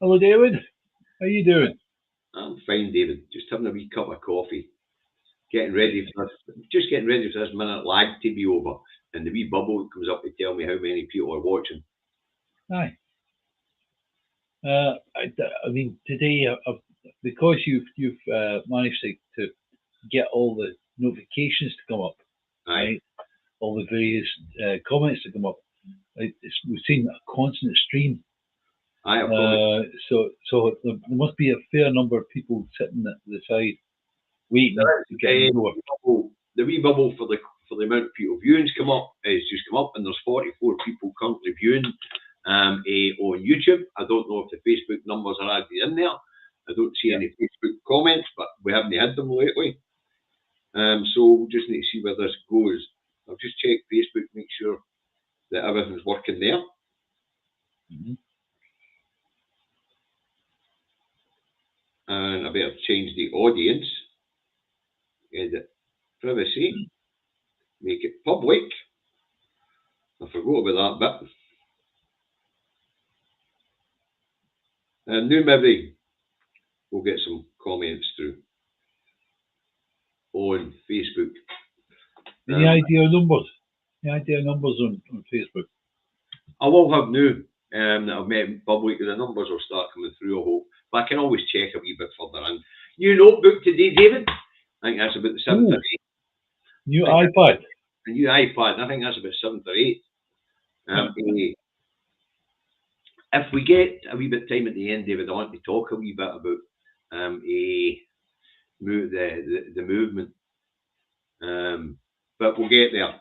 Hello, David. How you doing? I'm fine, David. Just having a wee cup of coffee. Getting ready for this. Just getting ready for this minute lag to be over, and the wee bubble comes up to tell me how many people are watching. Hi. I mean, today, because you've managed to get all the notifications to come up, Aye, right? All the various comments to come up. We've seen a constant stream. aye, of course. So there must be a fair number of people sitting at the side waiting to get in the door. The wee bubble for the amount of people viewings come up is just come up, and there's 44 people currently viewing on YouTube. I don't know if the Facebook numbers are added in there. I don't see Yeah. any Facebook comments, but we haven't had them lately. So we'll just need to see where this goes. I'll just check Facebook, make sure that everything's working there. Mhm. And I better change the audience, edit privacy, make it public. I forgot about that bit. And now maybe we'll get some comments through on Facebook. Any idea of numbers? Any idea of numbers on Facebook? I will have new that I've made in public. The numbers will start coming through, I hope. But I can always check a wee bit further in. New notebook today, David. I think that's about the 7th or 8th. New I think iPad. A new iPad. I think that's about 7th or 8th. If we get a wee bit of time at the end, David, I want to talk a wee bit about the movement. But we'll get there. Now,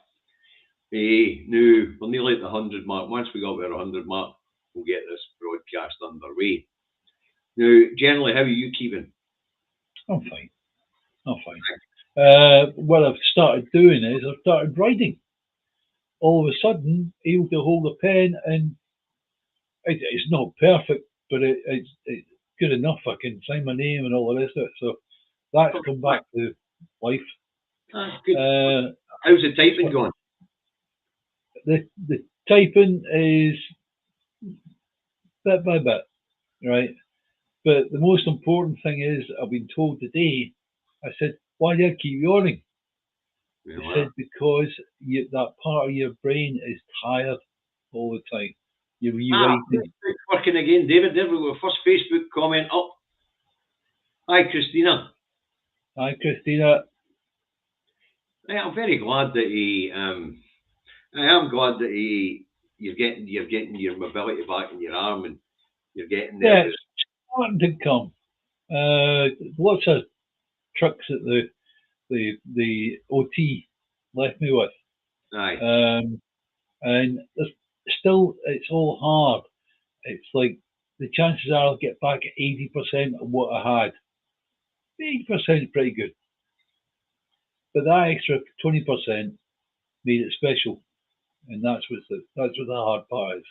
we're nearly at the 100 mark. Once we got to the 100 mark, we'll get this broadcast underway. Now, generally, how are you keeping? I'm fine. What I've started doing is I've started writing. All of a sudden, able to hold a pen, and it's not perfect, but it's good enough. I can sign my name and all the rest of it. So that's come back to life. Good. How's the typing going? The typing is bit by bit, right? But the most important thing is, I've been told today, I said, why do I keep yawning? They said, because that part of your brain is tired all the time. You're rewriting. Working again, David. There we go. First Facebook comment up. Hi, Christina. Hi, Christina. I'm very glad that I am glad that you're getting your mobility back in your arm, and you're getting there. Yeah, it's starting to come. Lots of tricks that the OT left me with. Aye. And still, it's all hard. It's like the chances are I'll get back at 80% of what I had. 80% is pretty good. But that extra 20% made it special. And that's what the hard part is.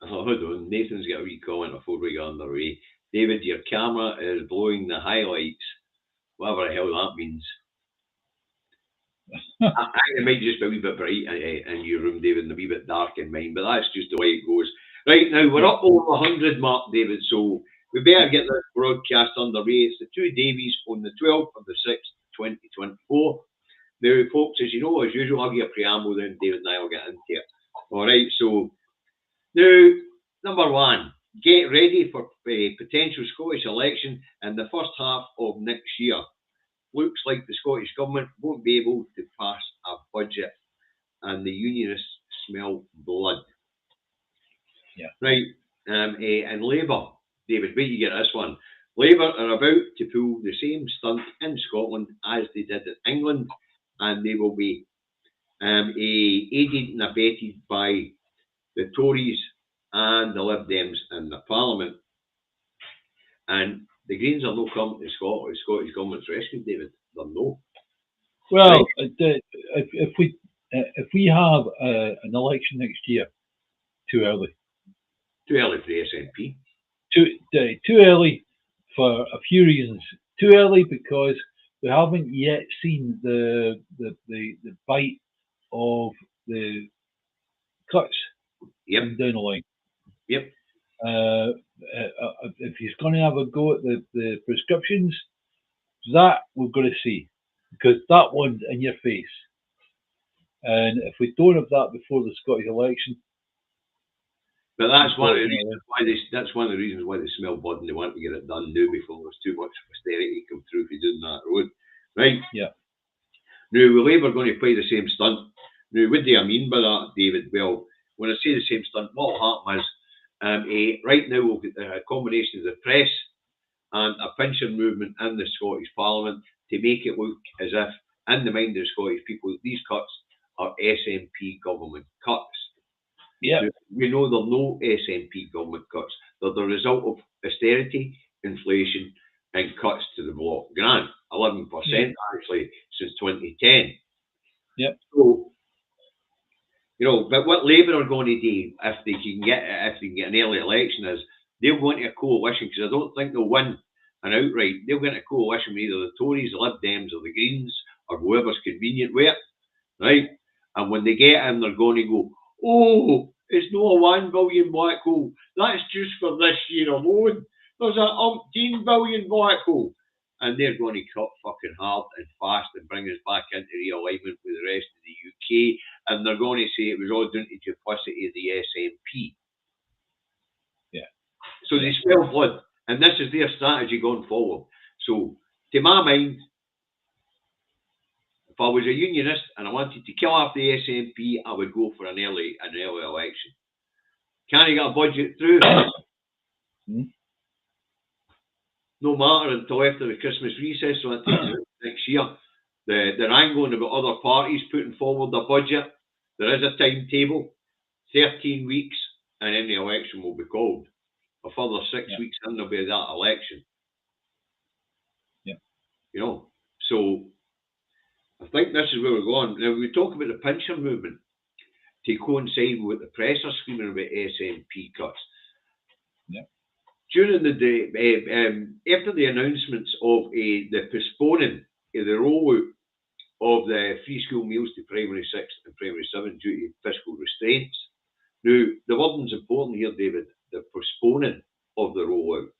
Oh, hold on. Nathan's got a wee comment before we go underway. David, your camera is blowing the highlights. Whatever the hell that means. I think it might just be a wee bit bright in your room, David, and a wee bit dark in mine, but that's just the way it goes. Right, now we're up over 100 mark, David, so we better get this broadcast underway. It's the Two Davies on the 12th of the 6th, 2024. Now, folks, as you know, as usual, I'll give a preamble, then David and I will get into it. All right, so now, number one, get ready for a potential Scottish election in the first half of next year. Looks like the Scottish Government won't be able to pass a budget, and the Unionists smell blood. Yeah. Right, and Labour, David, wait you get this one. Labour are about to pull the same stunt in Scotland as they did in England, and they will be aided and abetted by the Tories and the Lib Dems in the Parliament. And the Greens are no coming to the Scottish Government's rescue, David. They're no. Well, if we have an election next year, too early. Too early for the SNP. Too early for a few reasons. Too early because we haven't yet seen the bite of the cuts Yep. down the line. Yep. If he's going to have a go at the prescriptions, that we're going to see, because that one's in your face. And if we don't have that before the Scottish election, but that's one of the reasons why that's one of the reasons why they smell blood and they want to get it done now before there's too much austerity come through if you're doing that road, right? Yeah. Now, with Labour going to play the same stunt. Now, what do I mean by that, David? Well, when I say the same stunt, what will happen is, right now we've got a combination of the press and a pension movement in the Scottish Parliament to make it look as if, in the mind of the Scottish people, these cuts are SNP government cuts. Yeah. We know they're no SNP government cuts. They're the result of austerity, inflation, and cuts to the block grant. 11% actually since 2010. Yep. So, but what Labour are going to do if they can get an early election is they'll go into a coalition, because I don't think they'll win an outright. They'll go into a coalition with either the Tories, the Lib Dems, or the Greens, or whoever's convenient with it, right? And when they get in, they're going to go, oh, it's not a £1 billion black hole. That's just for this year alone. There's a umpteen billion black hole. And they're going to cut fucking hard and fast and bring us back into realignment with the rest of the UK. And they're going to say it was all down to duplicity of the SNP. Yeah. So they smell blood. And this is their strategy going forward. So, to my mind, if I was a unionist and I wanted to kill off the SNP, I would go for an early election. Can I get a budget through? No matter until after the Christmas recess, so that takes next year. They're angling about other parties putting forward their budget. There is a timetable, 13 weeks, and then the election will be called. A further 6 weeks, and there'll be that election. Yeah. So I think this is where we're going. Now, we talk about the pension movement to coincide with the press are screaming about SNP cuts. Yeah. During the day, after the announcements of the postponing of the rollout of the free school meals to primary 6 and primary 7 due to fiscal restraints. Now, the wording's important here, David, the postponing of the rollout.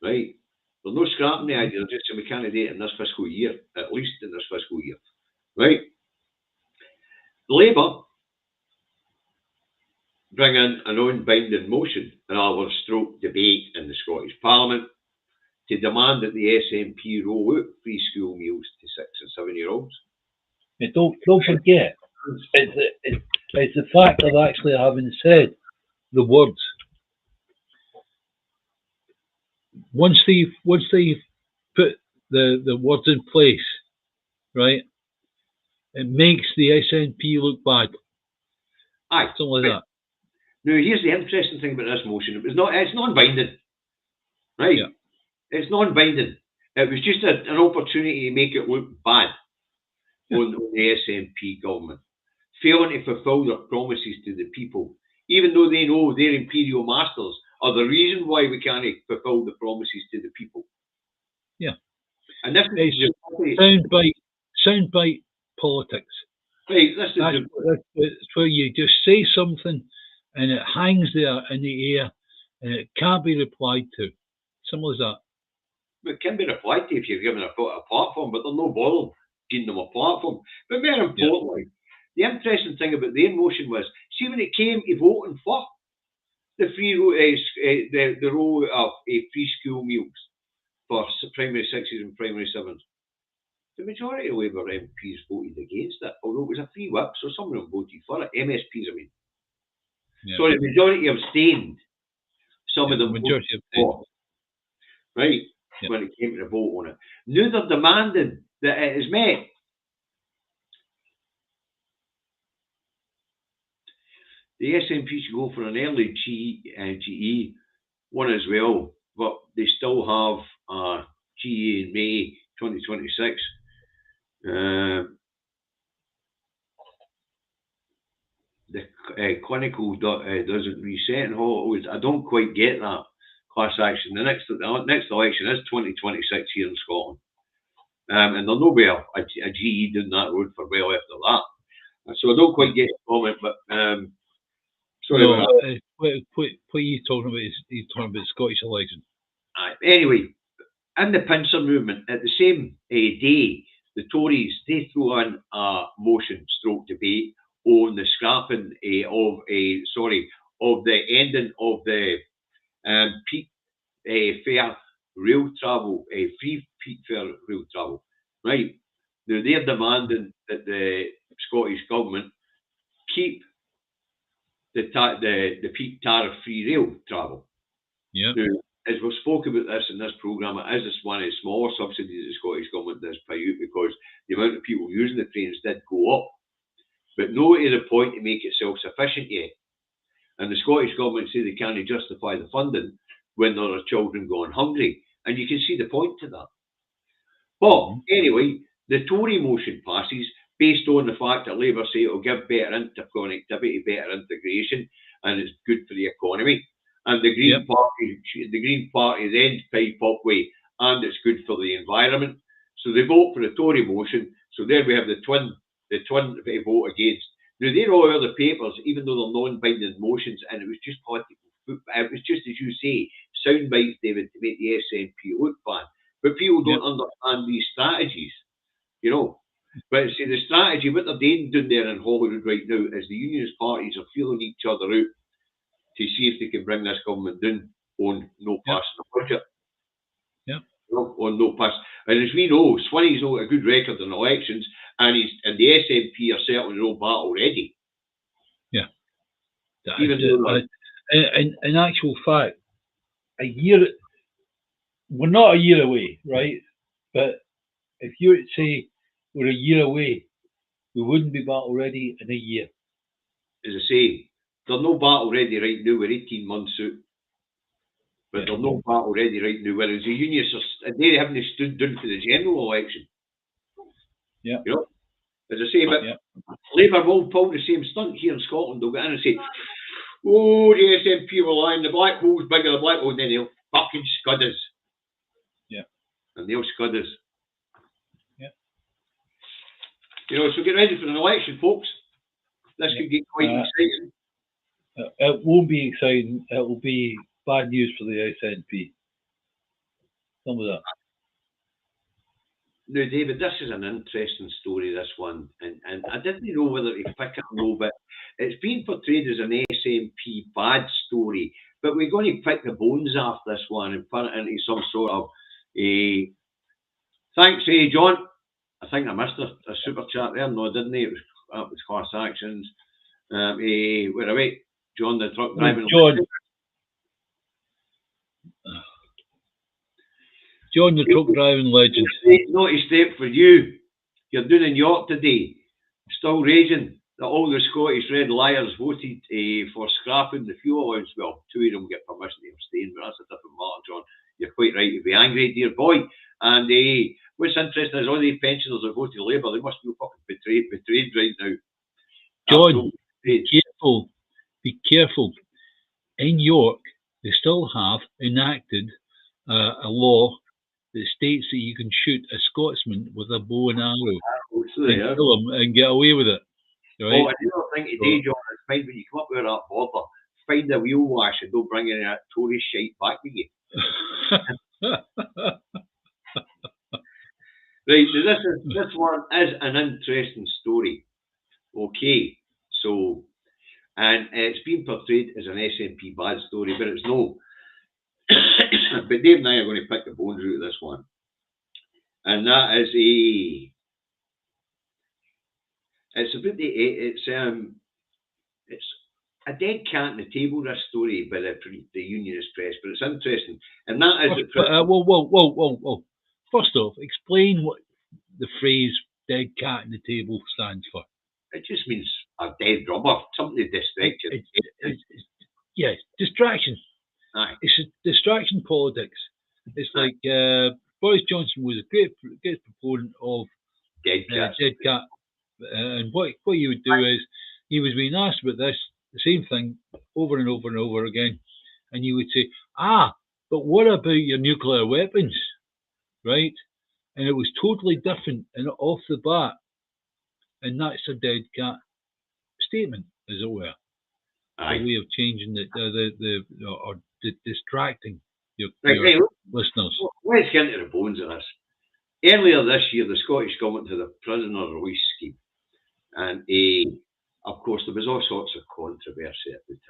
Right? There's no scrapping the idea, just saying we can't do it in this fiscal year, at least in this fiscal year. Right? Labour bring in a non-binding motion, in other words, stroke debate in the Scottish Parliament, to demand that the SNP roll out free school meals to 6 and 7-year-olds. Yeah, don't forget, it's the fact of actually having said the words. Once they've put the words in place, right, it makes the SNP look bad. Aye, something like that. Now, here's the interesting thing about this motion. It's non-binding, right? Yeah. It's non-binding. It was just an opportunity to make it look bad on the SNP government, failing to fulfil their promises to the people, even though they know their imperial masters are the reason why we can't fulfil the promises to the people. Yeah. And this is soundbite politics. Right, that's where you just say something and it hangs there in the air and it can't be replied to. Simple as that. It can be replied to if you're given a platform, but they're no bother giving them a platform. But very importantly, the interesting thing about their motion was, see, when it came to voting for the the roll of free school meals for primary 6s and primary 7s, the majority of Labour MPs voted against it, although it was a free whip, so some of them voted for it. MSPs, I mean. Yeah. Sorry, the majority abstained. Some of them majority voted for. Right? Yeah. When it came to the vote on it. Now they're demanding that it is met. The SNP should go for an early GE one as well, but they still have GE in May 2026. The clinical doesn't reset and all. I don't quite get that class action. The next election is 2026 here in Scotland, and there'll no be a GE doing that road for well after that. So I don't quite get the comment, but sorry about that. what are you talking about? He's talking about the Scottish election. Anyway, in the pincer movement, at the same day, the Tories, they throw in a motion, stroke debate, on the scrapping of the ending of the peak fare rail travel, free peak fare rail travel. Right? Now, they're demanding that the Scottish government keep the peak tariff free rail travel. Yeah. Now, as we've spoken about this in this programme, it is one of the smaller subsidies the Scottish Government does pay out because the amount of people using the trains did go up. But no to the point to make it self-sufficient yet. And the Scottish Government say they can't justify the funding when there are children going hungry. And you can see the point to that. But anyway, the Tory motion passes based on the fact that Labour say it'll give better interconnectivity, better integration, and it's good for the economy. And the Green Party then pipe up with, and it's good for the environment. So they vote for the Tory motion. So there we have the twin vote against. Now they're all other papers, even though they're non-binding motions, and it was just political. It was just as you say, sound bites, David, to make the SNP look bad. But people don't understand these strategies, you know. But see, the strategy, what they're doing there in Hollywood right now is the unionist parties are feeling each other out to see if they can bring this government down on no passing the budget. Yeah. On no pass. And as we know, Swinney's not a good record in elections, and the SNP are certainly no battle ready. Yeah. Even though in actual fact, we're not a year away, right? But if you were to say we're a year away, we wouldn't be battle ready in a year. As I say, they're no battle ready right now. We're 18 months out. But they're no battle ready right now. Whereas the unionists they haven't stood down for the general election. Yeah. You know? As I say, but Labour will pull the same stunt here in Scotland. They'll get in and say, oh, the SNP were lying, the black hole's bigger, the black hole, and then they'll fucking scud us. Yeah. And they'll scud us. Yeah. You know, so get ready for an election, folks. This could get quite exciting. It won't be exciting. It will be bad news for the SNP. Some of that. Now, David, this is an interesting story, this one. And I didn't know whether to pick it or no, but it's been portrayed as an SNP bad story. But we're going to pick the bones off this one and put it into some sort of... thanks, John. I think I missed a super chat there. No, I didn't. It was class actions. Where are we? John, the truck driving. John, the truck driving legend. Naughty step for you. You're doing in York today. Still raging that all the Scottish red liars voted for scrapping the fuel allowance. Well, two of them get permission to abstain, but that's a different matter, John. You're quite right to be angry, dear boy. And what's interesting is all these pensioners that voted Labour, they must be fucking betrayed right now. John, be careful. In York, they still have enacted a law that states that you can shoot a Scotsman with a bow and arrow and kill him and get away with it. Right? Oh, another thing today, John, is find when you come up with that border, find a wheel wash and don't bring any of that Tory shite back with you. Right, so this one is an interesting story. Okay, so, and it's been portrayed as an SNP bad story, but it's no. But Dave and I are going to pick the bones out of this one. And that is it's about it's a dead cat on the table, this story by the unionist press, but it's interesting. And that is whoa. First off, explain what the phrase dead cat on the table stands for. It just means a dead rubber, something to distract you. Distraction. Aye. It's a distraction politics. It's like Boris Johnson was a great proponent of dead cat. And what you would do is, he was being asked about this, the same thing, over and over and over again. And you would say, but what about your nuclear weapons? Right? And it was totally different and off the bat. And that's a dead cat statement, as it were. Aye. way of changing or distracting your Right, listeners. let's get into the bones of this. Earlier this year, the Scottish Government had a prisoner release scheme. And of course, there was all sorts of controversy about it.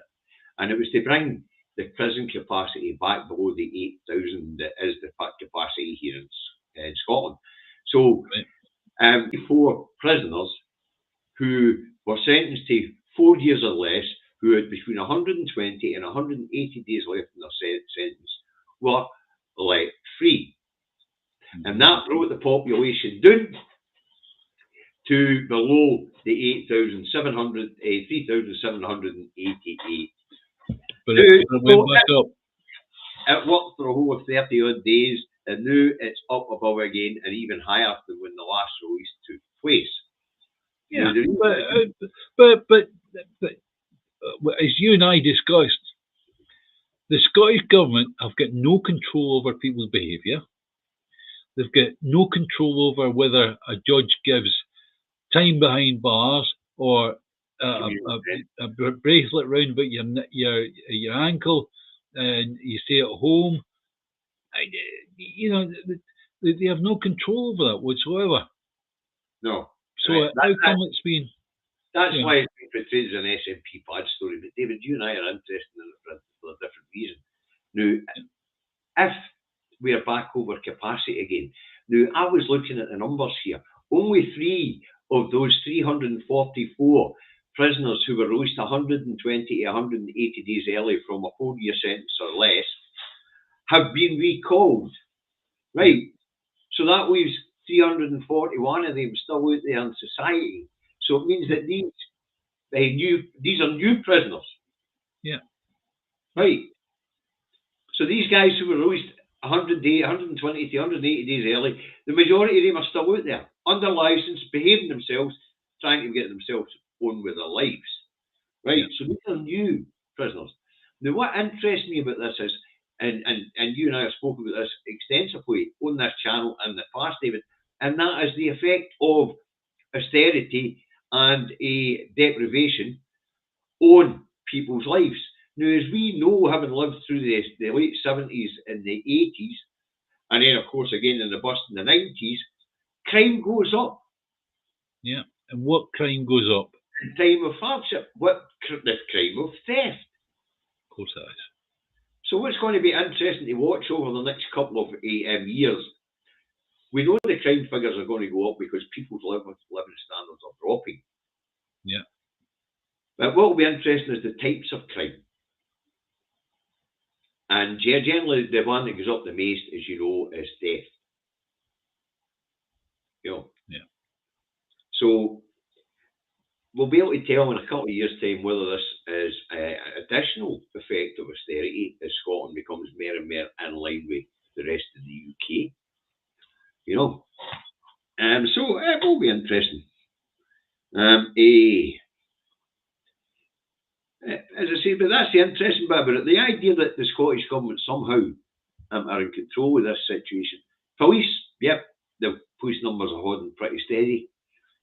And it was to bring the prison capacity back below the 8,000 that is the capacity here in Scotland. So, right. 4 prisoners who were sentenced to 4 years or less, who had between 120 and 180 days left in their sentence, were let free. And that brought the population down to below the 3,788. But it went back up. It worked for a whole of 30 odd days, and now it's up above again and even higher than when the last release took place. Yeah, but as you and I discussed, the Scottish Government have got no control over people's behaviour. They've got no control over whether a judge gives time behind bars or a bracelet round about your ankle and you stay at home. They have no control over that whatsoever. No. So how come it's been... That's why it's been portrayed as an SNP bad story. But David, you and I are interested in it for a different reason. Now, if we're back over capacity again, now I was looking at the numbers here. Only 3 of those 344 prisoners who were released 120 to 180 days early from a 4-year sentence or less have been recalled. Right? So that leaves 341 of them still out there in society. So it means that these are new prisoners. Yeah. Right. So these guys who were released 120 to 180 days early, the majority of them are still out there, under licence, behaving themselves, trying to get themselves on with their lives. Right? Yeah. So these are new prisoners. Now, what interests me about this is, and you and I have spoken about this extensively on this channel in the past, David, and that is the effect of austerity and a deprivation on people's lives. Now, as we know, having lived through the late 70s and the 80s, and then, of course, again in the bust in the 90s, crime goes up. Yeah, and what crime goes up? In time of hardship. The crime of theft. Of course it is. So what's going to be interesting to watch over the next couple of years, we know the crime figures are going to go up because people's living standards are dropping. Yeah. But what will be interesting is the types of crime. And generally, the one that goes up the most, as you know, is theft. Yeah. So we'll be able to tell in a couple of years' time whether this is an additional effect of austerity as Scotland becomes more and more in line with the rest of the UK. So it will be interesting. As I say, but that's the interesting bit about it. The idea that the Scottish Government somehow are in control of this situation. Police, yep, the police numbers are holding pretty steady.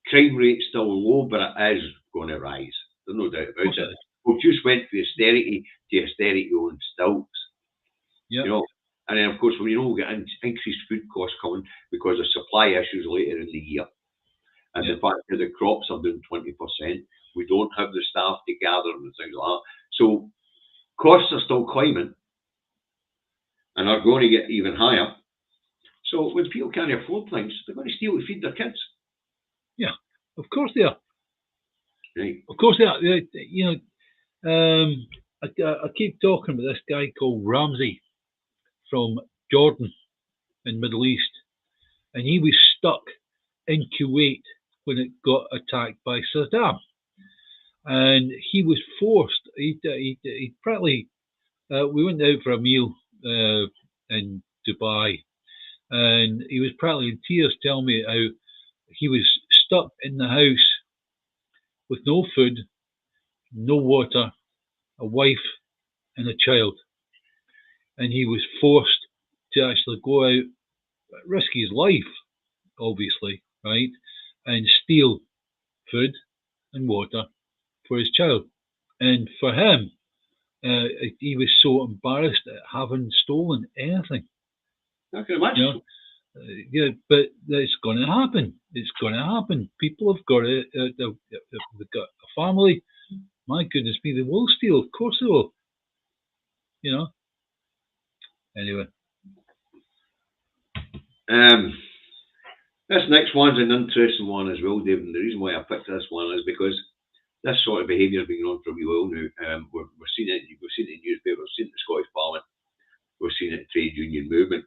Crime rate's still low, but it is going to rise. There's no doubt about it. We've just went from austerity to austerity on stilts. Yep. And then, of course, we'll get increased food costs coming because of supply issues later in the year. And the fact that the crops are down 20%, we don't have the staff to gather and things like that. So costs are still climbing and are going to get even higher. So when people can't afford things, they're going to steal to feed their kids. Yeah, of course they are. Right. Of course they are. I keep talking about this guy called Ramsey from Jordan in the Middle East, and he was stuck in Kuwait when it got attacked by Saddam, and he was forced. He practically. We went out for a meal in Dubai, and he was practically in tears telling me how he was stuck in the house with no food, no water, a wife and a child. And he was forced to actually go out, risk his life, obviously, right? And steal food and water for his child. And for him, he was so embarrassed at having stolen anything. I can imagine. You know, yeah, but it's going to happen. It's going to happen. People have got it. They've got a family. My goodness me, they will steal. Of course they will. You know. Anyway. This next one's an interesting one as well, David. And the reason why I picked this one is because this sort of behaviour has been going on for a wee while now. We're seeing it. We've seen it in newspapers. We've seen it in the Scottish Parliament. We're seeing it in the trade union movement.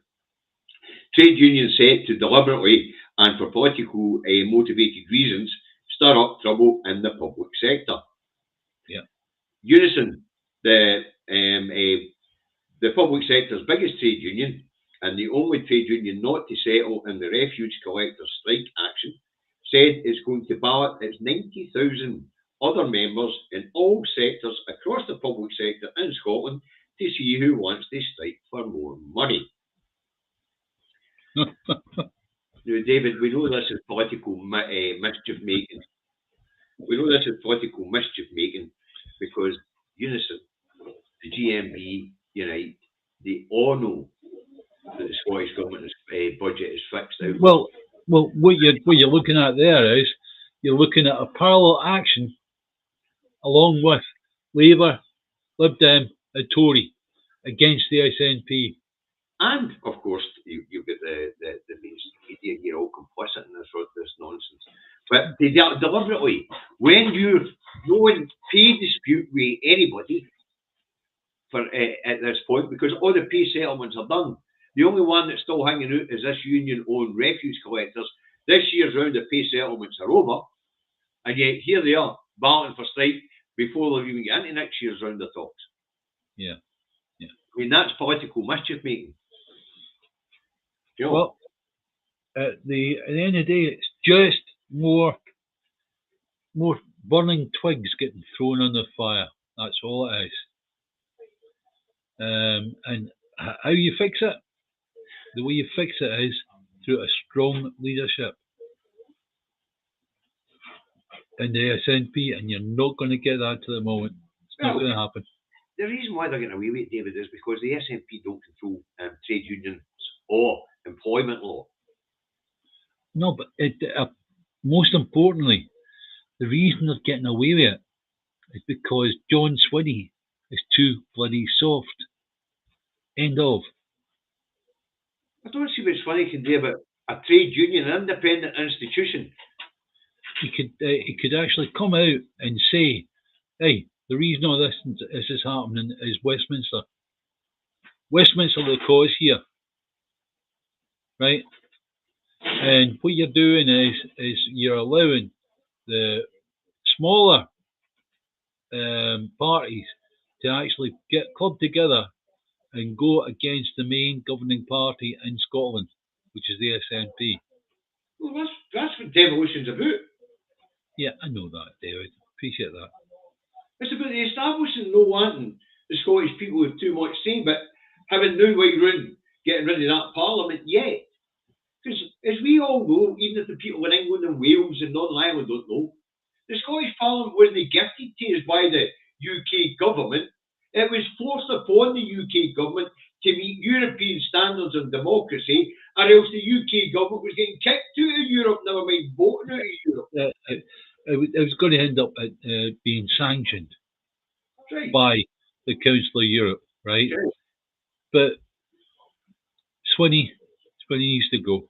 Trade unions set to deliberately and for political motivated reasons stir up trouble in the public sector. Yeah. Unison, the public sector's biggest trade union and the only trade union not to settle in the refuge collectors' strike action, said it's going to ballot its 90,000 other members in all sectors across the public sector in Scotland to see who wants to strike for more money. Now, David, we know this is political mischief making. We know this is political mischief making because Unison, the GMB, Unite, they all know that the Scottish Government's budget is fixed out. Well, what you're looking at there is you're looking at a parallel action along with Labour, Lib Dem, and Tory against the SNP. And of course, you've got the mainstream media. You're all complicit in this nonsense. But they deliberately, when no one pay dispute with anybody for at this point, because all the pay settlements are done. The only one that's still hanging out is this union-owned refuge collectors. This year's round of pay settlements are over, and yet here they are balloting for strike before they'll even get into next year's round of talks. Yeah. I mean, that's political mischief making. You know? Well, at the end of the day, it's just more burning twigs getting thrown on the fire. That's all it is. And how you fix it? The way you fix it is through a strong leadership in the SNP, and you're not going to get that to the moment. It's not going to happen. The reason why they're getting away with it, David, is because the SNP don't control trade unions or employment law. No, but most importantly, the reason they're getting away with it is because John Swinney is too bloody soft. End of. I don't see what Swinney can do about a trade union, an independent institution. He could actually come out and say, hey, the reason all this is happening is Westminster. Westminster the cause here. Right? And what you're doing is you're allowing the smaller parties to actually get clubbed together and go against the main governing party in Scotland, which is the SNP. Well, that's what devolution's about. Yeah, I know that, David. Appreciate that. It's about the establishing no wanting the Scottish people with too much say, but having no way round getting rid of that parliament yet. Because as we all know, even if the people in England and Wales and Northern Ireland don't know, the Scottish Parliament wasn't gifted to us by the UK government. It was forced upon the UK government to meet European standards of democracy, or else the UK government was getting kicked out of Europe, never mind voting out of Europe. It was going to end up being sanctioned by the Council of Europe, right? But Swinney needs to go.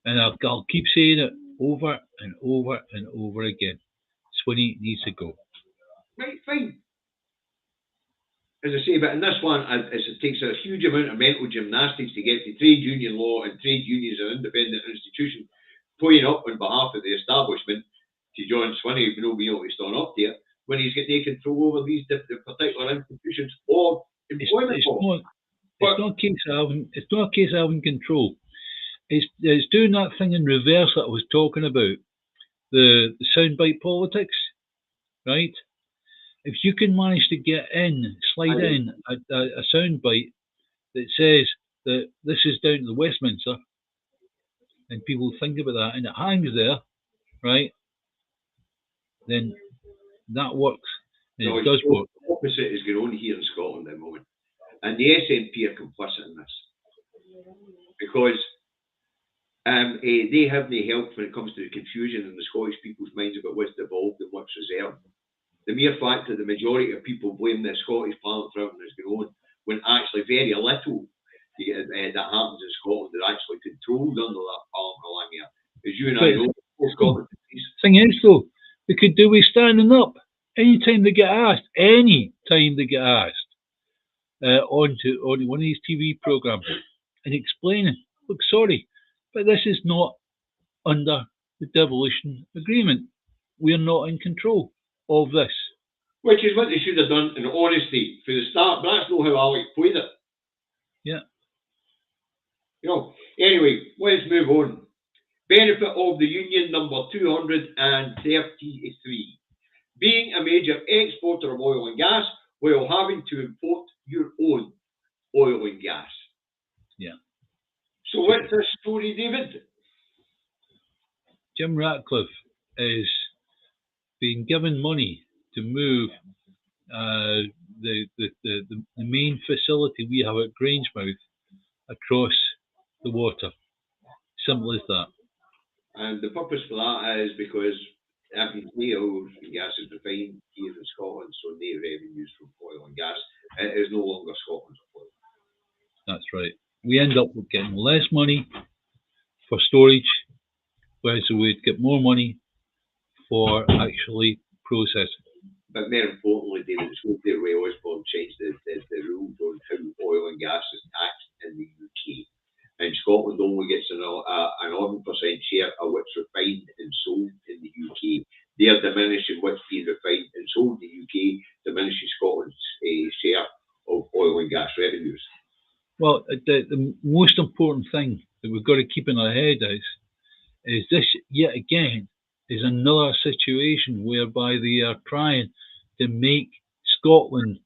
And I'll keep saying it over and over and over again. Swinney needs to go. Right, fine. As I say, but in this one, it takes a huge amount of mental gymnastics to get the trade union law and trade unions an independent institution playing up on behalf of the establishment to John Swinney, even though we know he's still up there, when he's got no control over these particular institutions or employment law. It's not a case of having control. It's doing that thing in reverse that I was talking about, the soundbite politics, right? If you can manage to slide in a soundbite that says that this is down to the Westminster, and people think about that, and it hangs there, right? Then that works. And it does work. The opposite is going on here in Scotland at the moment. And the SNP are complicit in this. Because they have no help when it comes to the confusion in the Scottish people's minds about what's devolved and what's reserved. The mere fact that the majority of people blame the Scottish Parliament for everything that's going on, when actually very little that happens in Scotland is actually controlled under that Parliament along here. As you and I know, Scotland. Thing is, though, they could do with standing up anytime they get asked, onto one of these TV programs and explaining, look, sorry, but this is not under the devolution agreement. We are not in control of this. Which is what they should have done in honesty for the start, but that's not how Alec played it. Yeah. Anyway, let's move on. Benefit of the Union number 233. Being a major exporter of oil and gas while having to import your own oil and gas. Yeah. So what's this story, David? Jim Ratcliffe is being given money to move the main facility we have at Grangemouth across the water. Simple as that. And the purpose for that is because oil and gas is refined here in Scotland, so no revenues from oil and gas. It is no longer Scotland's oil. That's right. We end up with getting less money for storage, whereas we'd get more money for actually processing. But more importantly, David, it's going to be Osborne changed the rules on how oil and gas is taxed in the UK. And Scotland only gets an 11% share of what's refined and sold in the UK. They're diminishing what's being refined and sold in the UK, diminishing Scotland's share of oil and gas revenues. Well, the most important thing that we've got to keep in our head is this, yet again, is another situation whereby they are trying to make Scotland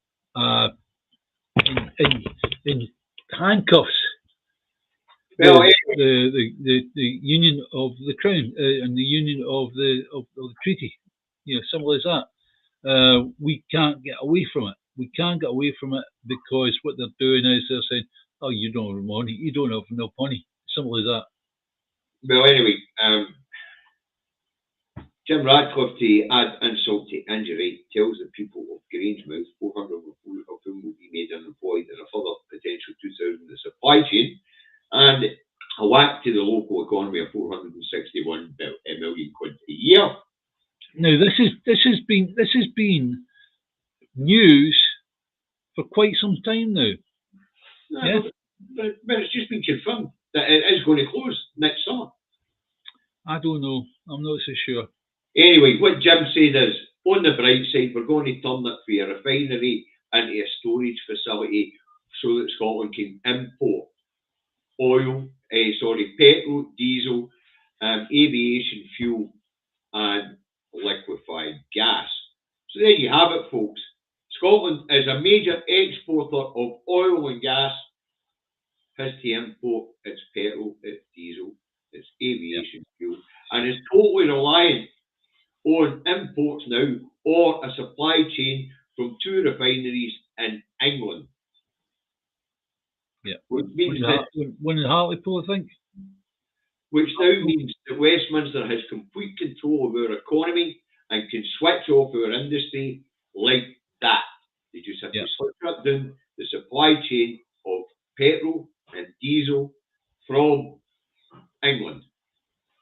in handcuffs. Well, the union of the Crown and the union of the treaty, simple as that. We can't get away from it. We can't get away from it because what they're doing is they're saying, "Oh, you don't have money. You don't have no money." Simple as that. Well, anyway, Jim Ratcliffe, to add insult to injury, tells the people of Grangemouth 400 of whom will be made unemployed and a further potential 2,000 in the supply chain, and a whack to the local economy of 461 million quid a year. Now, this has been news for quite some time now. Yeah, but it's just been confirmed that it is going to close next summer. I don't know. I'm not so sure. Anyway, what Jim said is, on the bright side, we're going to turn it from a refinery into a storage facility so that Scotland can import petrol, diesel, aviation fuel, and liquefied gas. So there you have it, folks. Scotland is a major exporter of oil and gas, has to import its petrol, its diesel, its aviation fuel, and is totally reliant on imports now or a supply chain from 2 refineries in England. Yeah. Which means one in Hartlepool, I think. Which now means that Westminster has complete control of our economy and can switch off our industry like that. They just have to shut down the supply chain of petrol and diesel from England.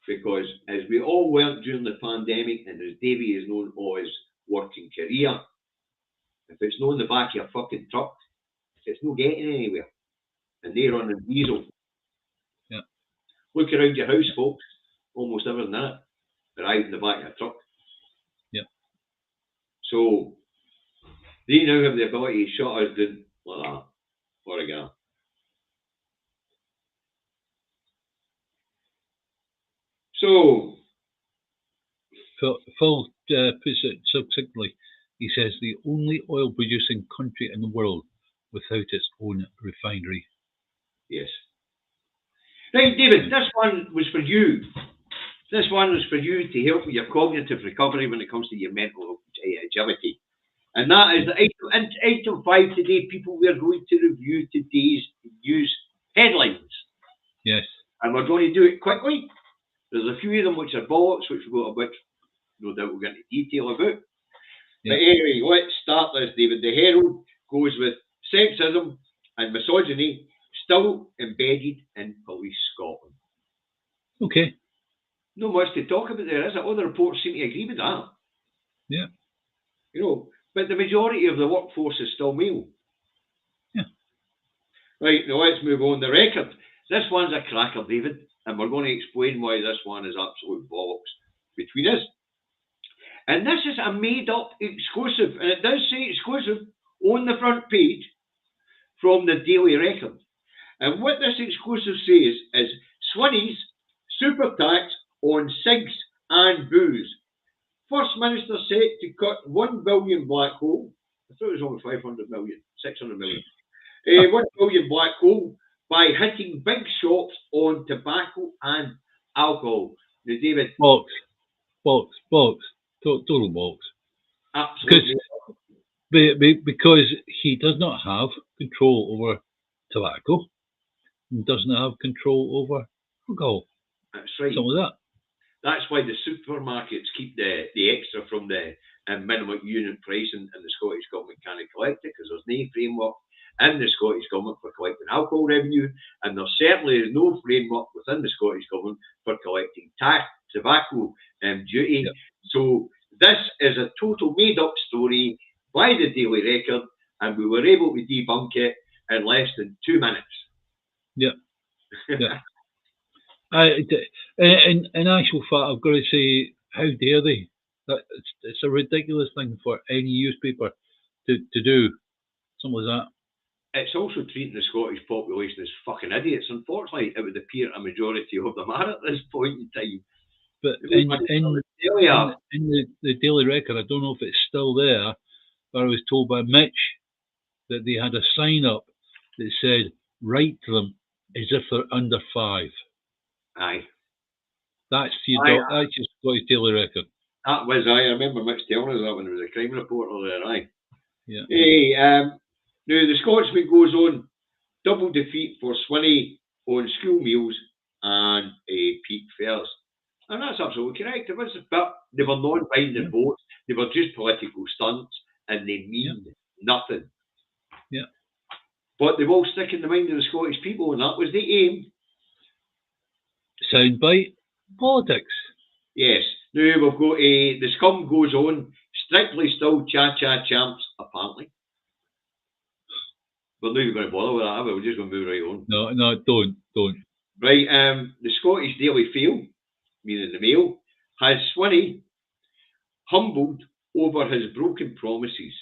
Because as we all learnt during the pandemic, and as Davey is known for his working career, if it's not in the back of your fucking truck, it's not getting anywhere. And they're running diesel. Yeah. Look around your house, folks. Almost everything in it arrived in the back of a truck. Yeah. So they now have the ability to shut us down like that. For again. So Phil puts it succinctly. He says the only oil producing country in the world without its own refinery. Yes. Right, David, this one was for you. This one was for you to help with your cognitive recovery when it comes to your mental agility. And that is the item 5 today, people. We are going to review today's news headlines. Yes. And we're going to do it quickly. There's a few of them which are bollocks, which we'll go about, no doubt we'll get into detail about. Yeah. But anyway, let's start this, David. The Herald goes with sexism and misogyny still embedded in police Scotland. Okay. Not much to talk about there, is it? All the reports seem to agree with that. Yeah. You know, but the majority of the workforce is still male. Yeah. Right, now let's move on. The Record. This one's a cracker, David, and we're going to explain why this one is absolute bollocks between us. And this is a made-up exclusive, and it does say exclusive on the front page from the Daily Record. And what this exclusive says is Swinney's super tax on cigs and booze. First Minister set to cut 1 billion black hole. I thought it was only 500 million, 600 million. 1 billion black hole by hitting big shops on tobacco and alcohol. Now, David. Box. Total box. Absolutely. Because he does not have control over tobacco. He doesn't have control over alcohol. That's right. Some of that. That's why the supermarkets keep the extra from the minimum unit price, and the Scottish Government can't collect it because there's no framework in the Scottish Government for collecting alcohol revenue, and there certainly is no framework within the Scottish Government for collecting tobacco duty. Yep. So this is a total made-up story by the Daily Record, and we were able to debunk it in less than 2 minutes. Yeah. Yeah. In actual fact, I've got to say, how dare they? It's a ridiculous thing for any newspaper to do something like that. It's also treating the Scottish population as fucking idiots. Unfortunately, it would appear a majority of them are at this point in time. But in the Daily Record, I don't know if it's still there, but I was told by Mitch that they had a sign up that said, write to them as if they're under 5. Aye. That's your Scottish Daily Record. That was, I remember Mitch telling us that when there was a crime reporter there, aye. Yeah. Hey, now the Scotsman goes on, double defeat for Swinney on school meals and peak fares. And that's absolutely correct. But they were non-binding votes, they were just political stunts, and they mean nothing. Yeah. But they will stick in the mind of the Scottish people, and that was the aim. Soundbite politics. Yes. Now we've got the scum goes on, strictly still cha-cha champs, apparently. We're not even going to bother with that, we're just going to move right on. No, don't. Right, the Scottish Daily Fail, meaning the Mail, has Swinney humbled over his broken promises.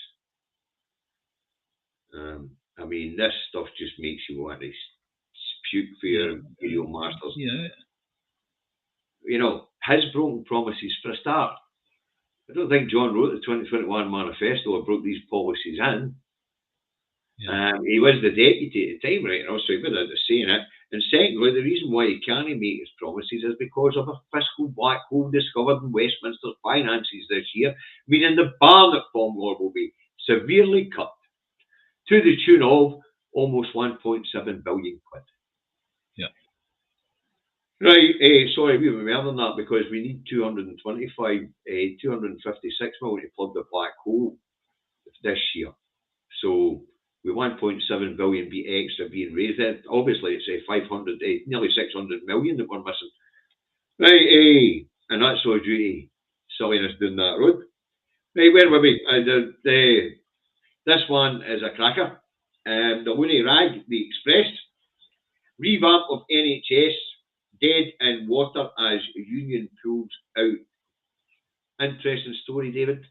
I mean, this stuff just makes you want to puke for your Imperial Masters. Yeah. You know, his broken promises, for a start. I don't think John wrote the 2021 manifesto or broke these policies in. Yeah. He was the deputy at the time, right? And also, he was saying it. And secondly, the reason why he can't make his promises is because of a fiscal black hole discovered in Westminster's finances this year, meaning the Barnett formula will be severely cut to the tune of almost 1.7 billion quid. Yeah. Right, sorry, we were more than that because we need 256 million to plug the black hole this year. So with 1.7 billion be extra being raised, obviously it's 500, nearly 600 million that we're missing. Right, and that's all due to silliness down that road. Right, where were we? This one is a cracker. The Looney Rag, the Express, revamp of NHS, dead in water as union pulls out. Interesting story, David.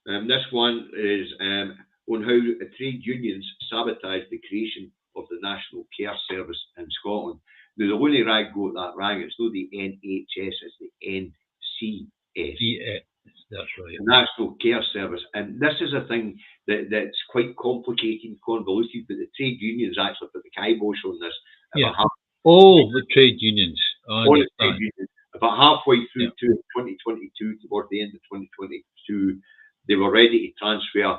This one is on how trade unions sabotage the creation of the National Care Service in Scotland. Now, the Looney Rag got that wrong. It's not the NHS, it's the NCS. That's right. The National Care Service. And this is a thing that's quite complicated and convoluted, but the trade unions actually put the kibosh on this. Yeah. All the trade unions. About halfway through to 2022, towards the end of 2022, they were ready to transfer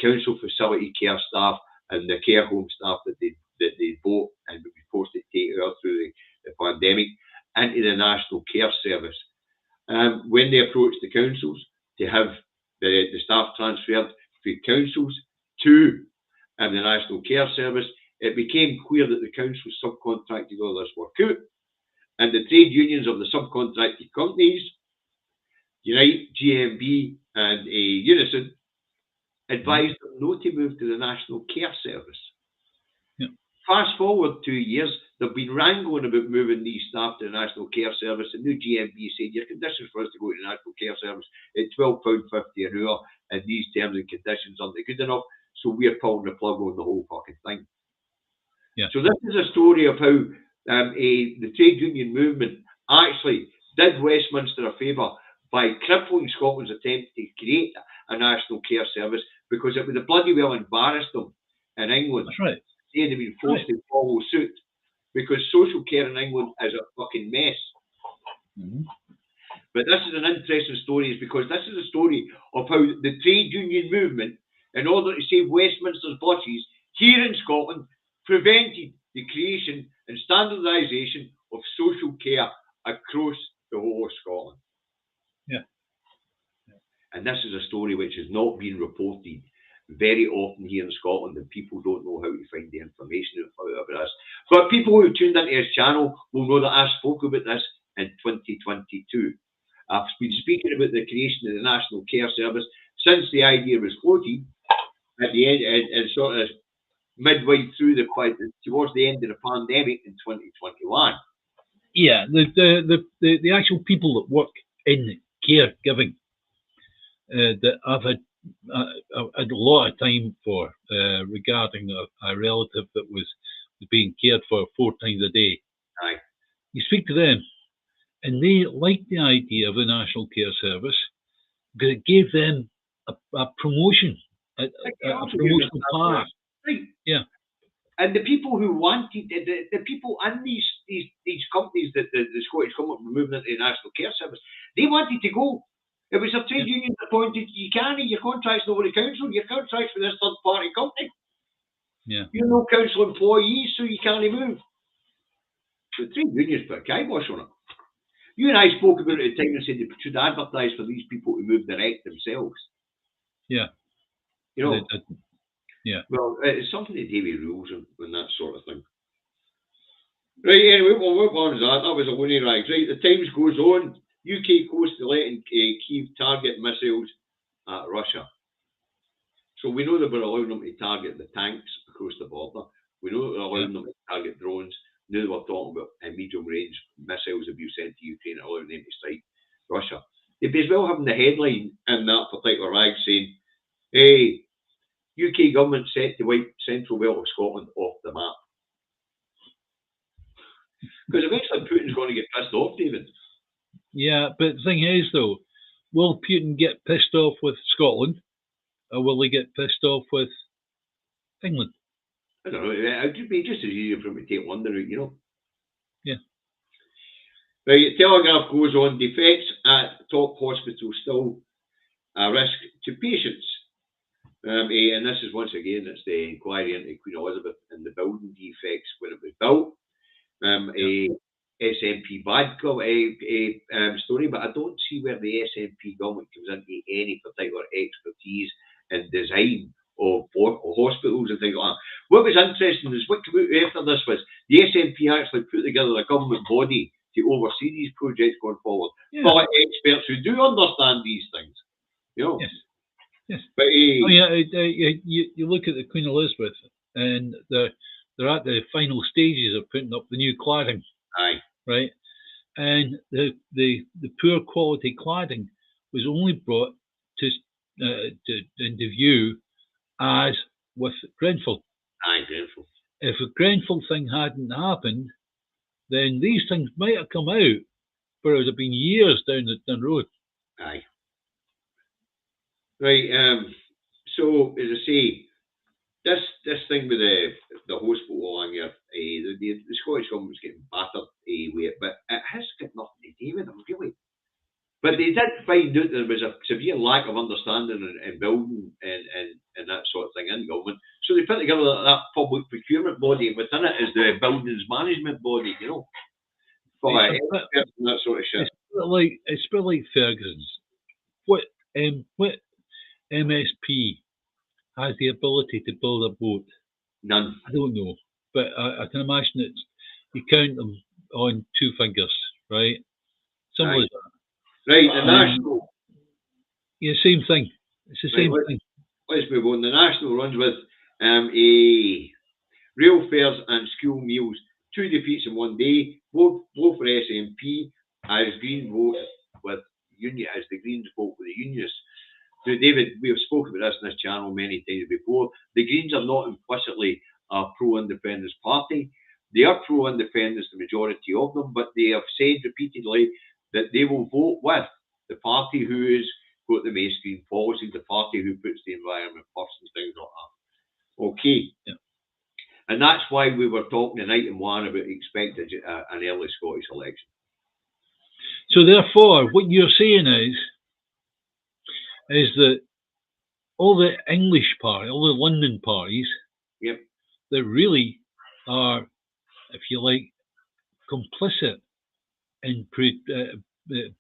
council facility care staff and the care home staff that they bought and would be forced to take out through the pandemic into the National Care Service. When they approached the councils to have the staff transferred from councils to the National Care Service, it became clear that the councils subcontracted all this work out, and the trade unions of the subcontracted companies, Unite, GMB, and Unison, advised them not to move to the National Care Service. Yeah. Fast forward 2 years, they've been wrangling about moving these staff to the National Care Service, and new GMB said your conditions for us to go to the National Care Service at £12.50 an hour, and these terms and conditions aren't good enough, so we're pulling the plug on the whole fucking thing. Yeah. So this is a story of how the trade union movement actually did Westminster a favour by crippling Scotland's attempt to create a National Care Service, because it would have bloody well embarrassed them in England. That's right. They'd have been forced to follow suit, because social care in England is a fucking mess. Mm-hmm. But this is an interesting story, because this is a story of how the trade union movement, in order to save Westminster's bosses here in Scotland, prevented the creation and standardisation of social care across the whole of Scotland. Yeah. And this is a story which has not been reported very often here in Scotland, and people don't know how to find the information about this. But people who tuned into his channel will know that I spoke about this in 2022. I've been speaking about the creation of the National Care Service since the idea was floated at the end, and sort of midway through towards the end of the pandemic in 2021. Yeah, the actual people that work in caregiving that I've had a lot of time for regarding a relative that was being cared for 4 times a day. Aye. You speak to them, and they liked the idea of the National Care Service because it gave them a promotion, a promotional path. Right. Yeah. And the people who wanted, the people in these companies that the Scottish Government were moving into the National Care Service, they wanted to go. It was a trade union appointed. You can't, your contract's not with the council, your contract's with this third party company. Yeah. You're no council employees, so you can't move. The trade unions put a kibosh on it. You and I spoke about it at the time and said they should advertise for these people to move direct themselves. Yeah. You know? Yeah. Well, it's something to do with rules and that sort of thing. Right, anyway, well, what was that? That was a loony rags. Right, the Times goes on. UK coastal letting Kyiv target missiles at Russia. So we know that we're allowing them to target the tanks across the border. We know that we're allowing them to target drones. Now we're talking about medium-range missiles that we sent to Ukraine, allowing them to strike Russia. They'd be as well having the headline in that particular rag saying, hey, UK government set to wipe central belt of Scotland off the map. Because eventually Putin's going to get pissed off, David. Yeah, but the thing is, though, will Putin get pissed off with Scotland, or will he get pissed off with England? I don't know. It would be just as easy for him to take London out, you know. Yeah. Right, Telegraph goes on. Defects at top hospitals still a risk to patients. And this is once again, it's the inquiry into Queen Elizabeth and the building defects when it was built. A SNP bad story, but I don't see where the SNP government comes into any particular expertise in design of hospitals and things like that. What was interesting is what came out after this was the SNP actually put together a government body to oversee these projects going forward. Full of experts who do understand these things. You know? Yes. Yes. But you look at the Queen Elizabeth, and they're at the final stages of putting up the new cladding. Aye. Right, and the poor quality cladding was only brought into view as with Grenfell. Aye, Grenfell. If a Grenfell thing hadn't happened, then these things might have come out, but it would have been years down the road. Aye. Right. So as I say, this thing with the hospital along here, the Scottish government's getting battered with it, but it has got nothing to do with them, really. But they did find out there was a severe lack of understanding in building and that sort of thing in government. So they put together that public procurement body, and within it is the buildings management body, you know, for experts and that sort of shit. It's a bit like Ferguson's. What MSP has the ability to build a boat? None. I don't know, but I can imagine it's you count them on two fingers, right? Similar as that. Right, the national. Yeah, same thing. It's the same thing. Let's move on. The national runs with a rail fares and school meals, 2 defeats in one day, both for SNP as Green vote with union as the Greens vote with the Unionists. Now, David, we have spoken about this in this channel many times before. The Greens are not implicitly a pro-independence party. They are pro-independence, the majority of them, but they have said repeatedly that they will vote with the party who has got the mainstream policy, the party who puts the environment first and things like that. Okay. Yeah. And that's why we were talking in item 1 about expecting an early Scottish election. So therefore, what you're saying is that all the English parties, all the London parties, yep, that really are, if you like, complicit in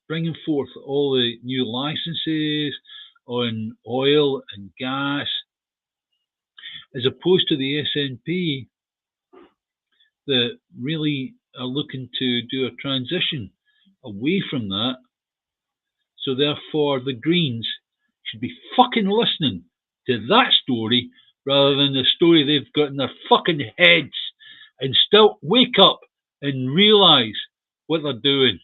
bringing forth all the new licenses on oil and gas, as opposed to the SNP that really are looking to do a transition away from that. So therefore, the Greens should be fucking listening to that story rather than the story they've got in their fucking heads, and still wake up and realise what they're doing.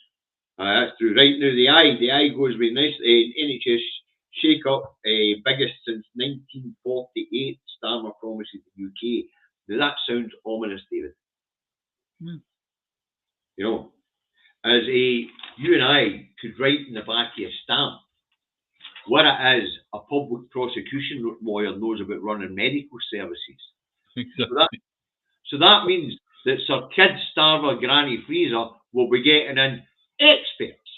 That's true. Right now, the eye goes with nice NHS shake-up, biggest since 1948. Starmer promises the UK. Now that sounds ominous, David. You know, as you and I could write in the back of a stamp what it is a public prosecution lawyer knows about running medical services. Exactly. So that means that Sir Kid Starmer Granny Freezer will be getting in experts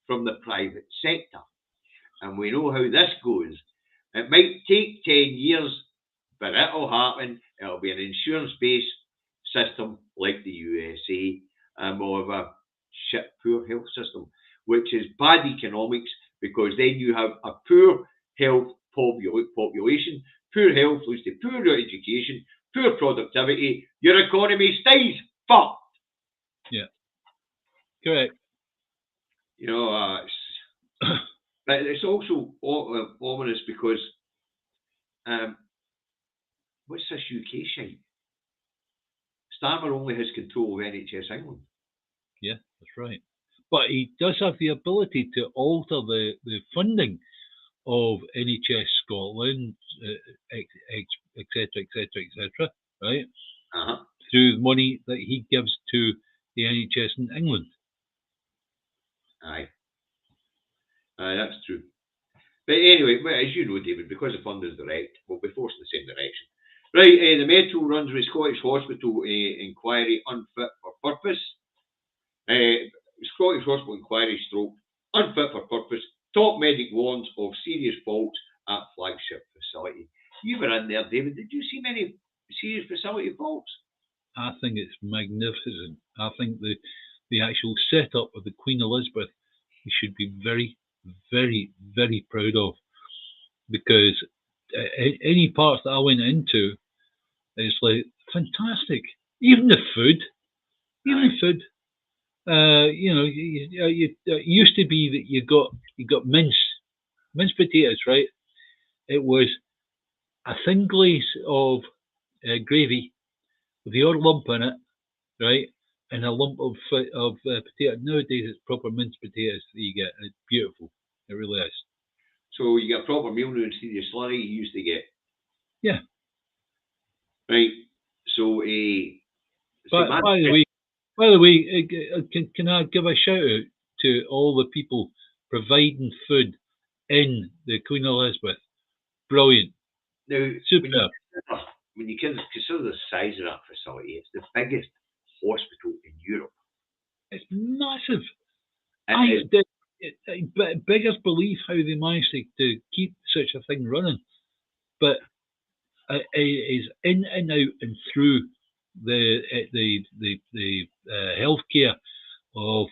from the private sector. And we know how this goes. It might take 10 years, but it'll happen. It'll be an insurance-based system like the USA, and we'll have a shit poor health system, which is bad economics, because then you have a poor health population. Poor health leads to poor education, poor productivity. Your economy stays fucked. Yeah. Correct. You know, it's also ominous because what's this UK shite? Starmer only has control of NHS England. Yeah, that's right. But he does have the ability to alter the funding of NHS Scotland, etc., right? Through money that he gives to the NHS in England. Aye, that's true. But anyway, as you know, David, because the fund is direct, we'll be forced in the same direction. Right, the Metro runs with Scottish Hospital inquiry unfit for purpose. Scottish Hospital inquiry stroke unfit for purpose. Top medic warns of serious faults at flagship facility. You were in there, David. Did you see many serious facility faults? I think it's magnificent. I think the actual setup of the Queen Elizabeth we should be very, very, very proud of, because any parts that I went into, it's like fantastic. Even the food, you know, it used to be that you got minced potatoes, right? It was a thin glaze of gravy with the odd lump in it, right? And a lump of potato. Nowadays, it's proper minced potatoes that you get. It's beautiful. It really is. So you get a proper meal now instead of the slurry you used to get. Yeah. Right. So by the way, can I give a shout out to all the people providing food in the Queen Elizabeth? Brilliant. Now, superb. When you consider the size of that facility, it's the biggest hospital in Europe. It's massive. beggars belief how they managed to keep such a thing running. But it is in and out and through the healthcare of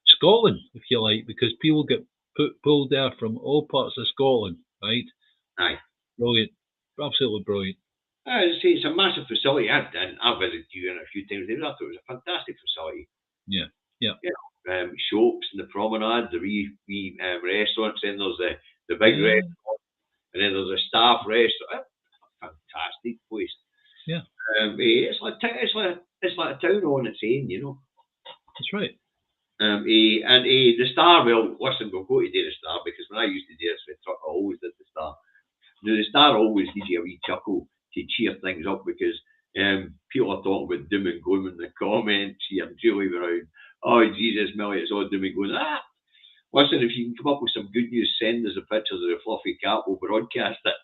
Scotland, if you like, because people get pulled there from all parts of Scotland, right? Aye. Brilliant, absolutely brilliant. As I say, it's a massive facility. I've visited you in a few times. I thought it was a fantastic facility. Yeah. Shops and the promenade, the wee restaurants. Then there's the big restaurant, and then there's a staff restaurant. Fantastic place. Yeah. It's like a town on its own, you know. That's right. The Star. Well, listen, we'll go to the Star because when I used to do this with truck, I always did the Star. Now, the Star always gives you a wee chuckle to cheer things up because people are talking about doom and gloom in the comments here, Julie around. Oh, Jesus, Millie, it's all doom and gloom. Listen, if you can come up with some good news, send us the pictures of the fluffy cat. We'll broadcast it.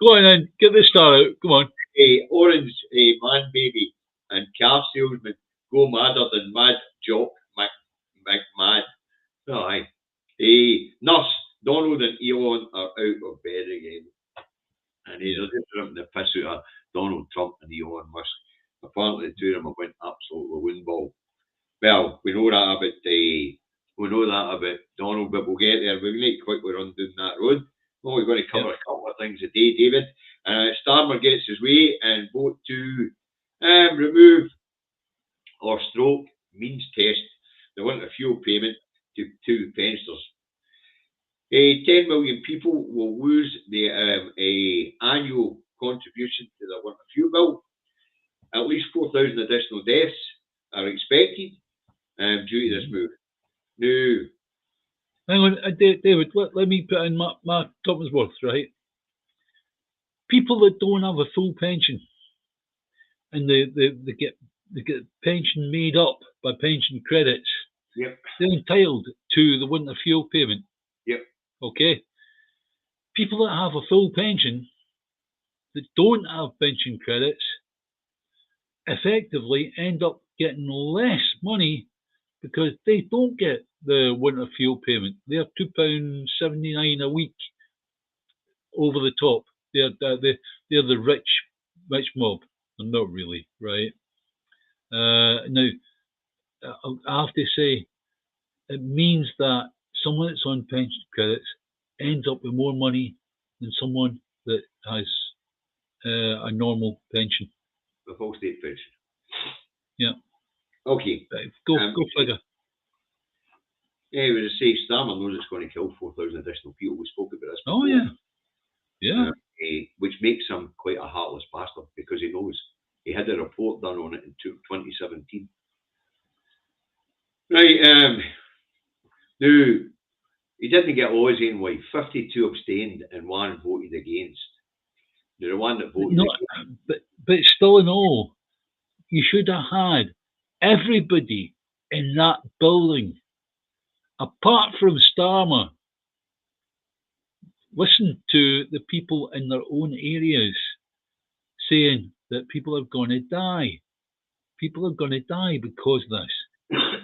Go on then, get the Star out. Come on. Orange, man, baby, and calf salesman go madder than mad jock mad. Oh, aye. Nurse, Donald and Elon are out of bed again. And they're just ripping the piss out of Donald Trump and Elon Musk. Apparently the two of them went absolutely windball. Well, we know that about Donald, but we'll get there. We need to quickly run down that road. Well, we're going to cover a couple of things today, David. Starmer gets his way and vote to remove or stroke means test the winter fuel payment to pensioners. 10 million people will lose their annual contribution to the winter fuel bill. At least 4,000 additional deaths are expected due to this move. Now, hang on, David, let me put in my Thomas worth, right? People that don't have a full pension and they get pension made up by pension credits, yep. They're entitled to the winter fuel payment. Yep. Okay. People that have a full pension that don't have pension credits effectively end up getting less money because they don't get the winter fuel payment. They're £2.79 a week over the top. They're the rich mob. They're not really, right? Now, I have to say, it means that someone that's on pension credits ends up with more money than someone that has a normal pension. The full state pension. Yeah. Okay. Go figure. Yeah, we just say Starmer knows it's going to kill 4,000 additional people. We spoke about this before. Oh, yeah. Yeah. Which makes him quite a heartless bastard because he knows. He had a report done on it in 2017. Right, now, he didn't get all his own way. 52 abstained and 1 voted against. Now, the one that voted against. But still in all, you should have had everybody in that building, apart from Starmer, listen to the people in their own areas saying that people are going to die. People are going to die because of this.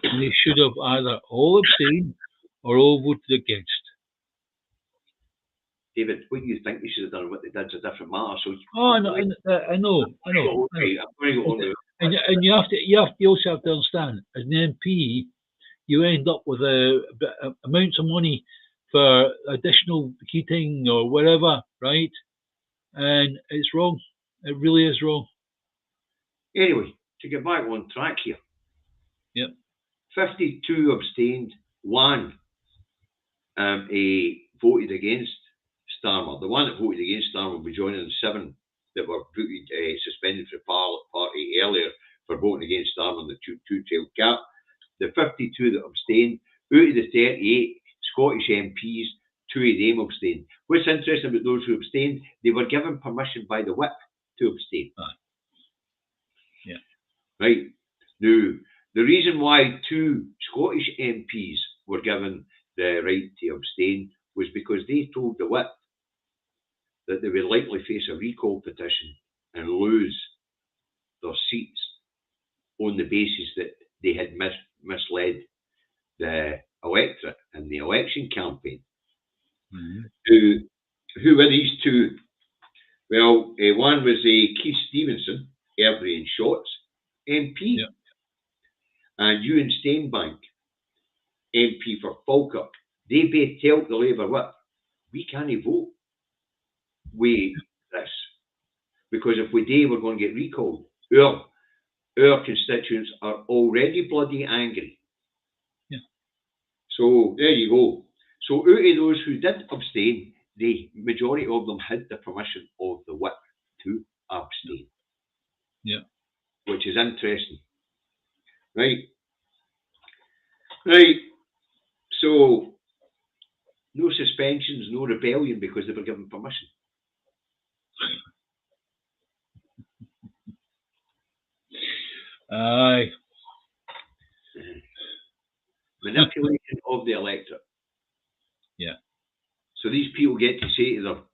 And they should have either all abstained or all voted against. David, what do you think they should have done? What they did is a different matter. So I know. I'm going to go on and you also have to understand, as an MP, you end up with amounts of money for additional heating or whatever, right? And it's wrong. It really is wrong. Anyway, to get back on track here. Yep. 52 abstained, 1 voted against Starmer. The one that voted against Starmer will be joining the 7 that were suspended from party earlier for voting against Starmer on the two-tailed cat. The 52 that abstained, out of the 38 Scottish MPs, 2 of them abstained. What's interesting about those who abstained, they were given permission by the whip to abstain. Yeah. Right. Now, the reason why 2 Scottish MPs were given the right to abstain was because they told the whip that they would likely face a recall petition and lose their seats on the basis that they had misled the electorate in the election campaign. Who were these two? Well, one was Keith Stevenson, Airdrie and Shotts MP, and Ewan Steinbank, MP for Falkirk. They both told the Labour whip, we can't vote with this, because if we do, we're going to get recalled. Our constituents are already bloody angry. Yeah. So there you go. So out of those who did abstain, the majority of them had the permission of the whip to abstain. Yeah. Which is interesting. Right. Right. So no suspensions, no rebellion because they were given permission. Aye. Manipulation of the electorate. Yeah. So these people get to say to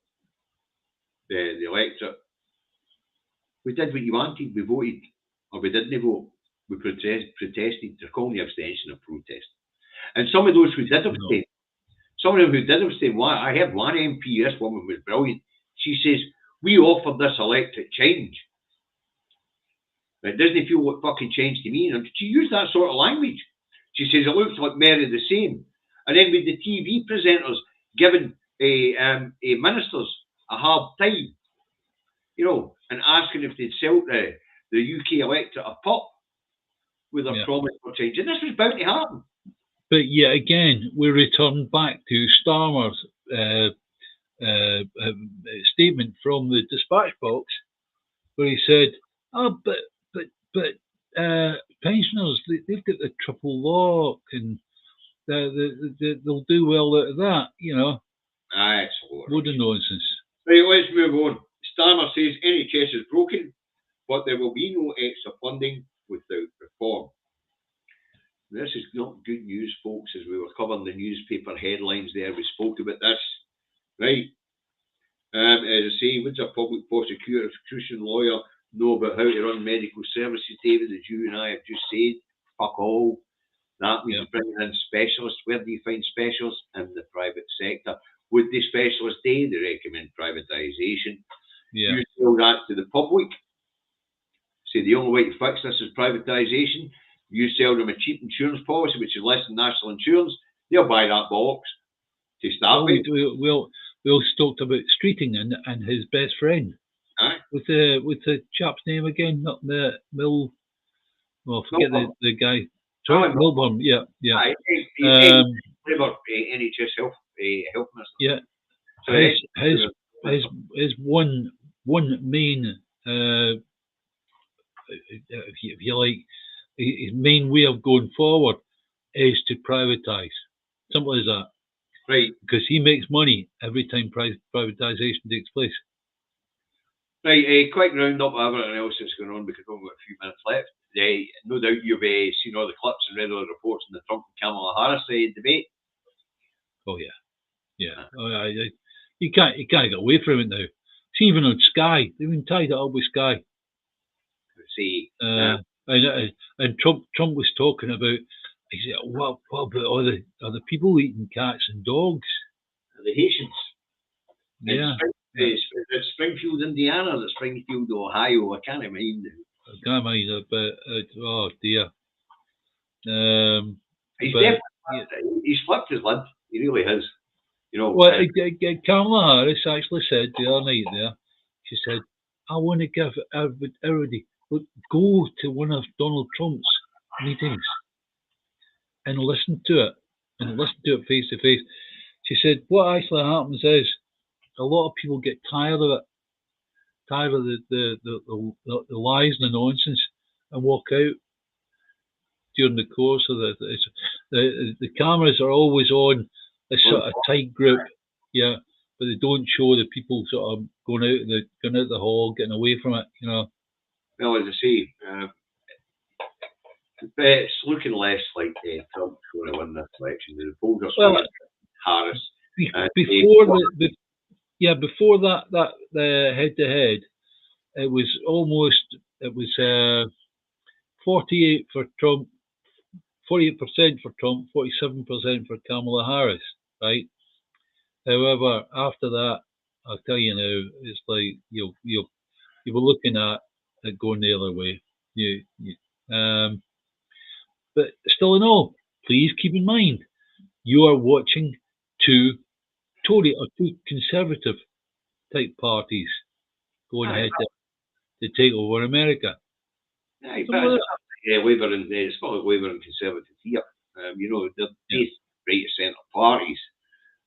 the electorate, we did what you wanted, we voted, or we didn't vote, we protested, they're calling the abstention a protest. And some of those who did abstain, I heard one MP, this woman was brilliant, she says, we offered this electorate change. It doesn't feel like fucking change to me. And she used that sort of language. She says, it looks like more of the same. And then with the TV presenters giving ministers a hard time, you know, and asking if they'd sell the UK electorate a pop with a promise for change. And this was bound to happen. But yet again, we return back to Starmer's statement from the dispatch box, where he said, "Oh, but pensioners, they've got the triple lock, and they'll do well out of that, you know." Aye, it's load of nonsense. Right, let's move on. Starmer says NHS is broken, but there will be no extra funding without reform. This is not good news, folks, as we were covering the newspaper headlines there. We spoke about this, right? As I say, would a public prosecution lawyer know about how to run medical services, David, as you and I have just said? Fuck all. That means bringing in specialists. Where do you find specialists? In the private sector. Would the specialists do? They recommend privatisation. Yeah. You sell that to the public. Say the only way to fix this is privatisation. You sell them a cheap insurance policy, which is less than national insurance. They'll buy that box to start with. We also talked about Streeting and his best friend. Aye. With the chap's name again, not the Mill. Well, forget the guy. Sorry, Milburn. Yeah. Aye, Labour NHS health minister. Yeah. So his one main, if you like, his main way of going forward is to privatise. Simple as that. Right. Because he makes money every time privatisation takes place. Right, quick round up of everything else that's going on because we've only got a few minutes left. No doubt you've seen all the clips and read all the reports on the Trump and Kamala Harris debate. Oh yeah. Oh, you can't get away from it now. It's even on Sky. They've even tied it up with Sky. See, and Trump was talking about. He said, "What about all the people eating cats and dogs? The Haitians." Yeah. It's Springfield, Indiana, or Springfield, Ohio. I can't mind. I can't mind it, but oh dear. He's flipped his lid. He really has. You know. Well, Kamala Harris actually said the other night there. She said, "I want to give everybody go to one of Donald Trump's meetings and listen to it face to face." She said, "What actually happens is a lot of people get tired of it, tired of the lies and the nonsense, and walk out during the course of the cameras are always on a sort of tight group, yeah, but they don't show the people sort of going out the hall, getting away from it, you know." Well, as I say, it's looking less like Trump's going to win this election. The polls are swinging Harris. Before that head to head, it was 48 for Trump, 48% for Trump, 47% for Kamala Harris, right? However, after that, I'll tell you now, it's like you'll be looking at it going the other way. But still in all, please keep in mind, you are watching two Tory or two Conservative type parties going ahead to take over America. Aye, but Labour and Scottish Labour and Conservative here. They're both right of centre parties.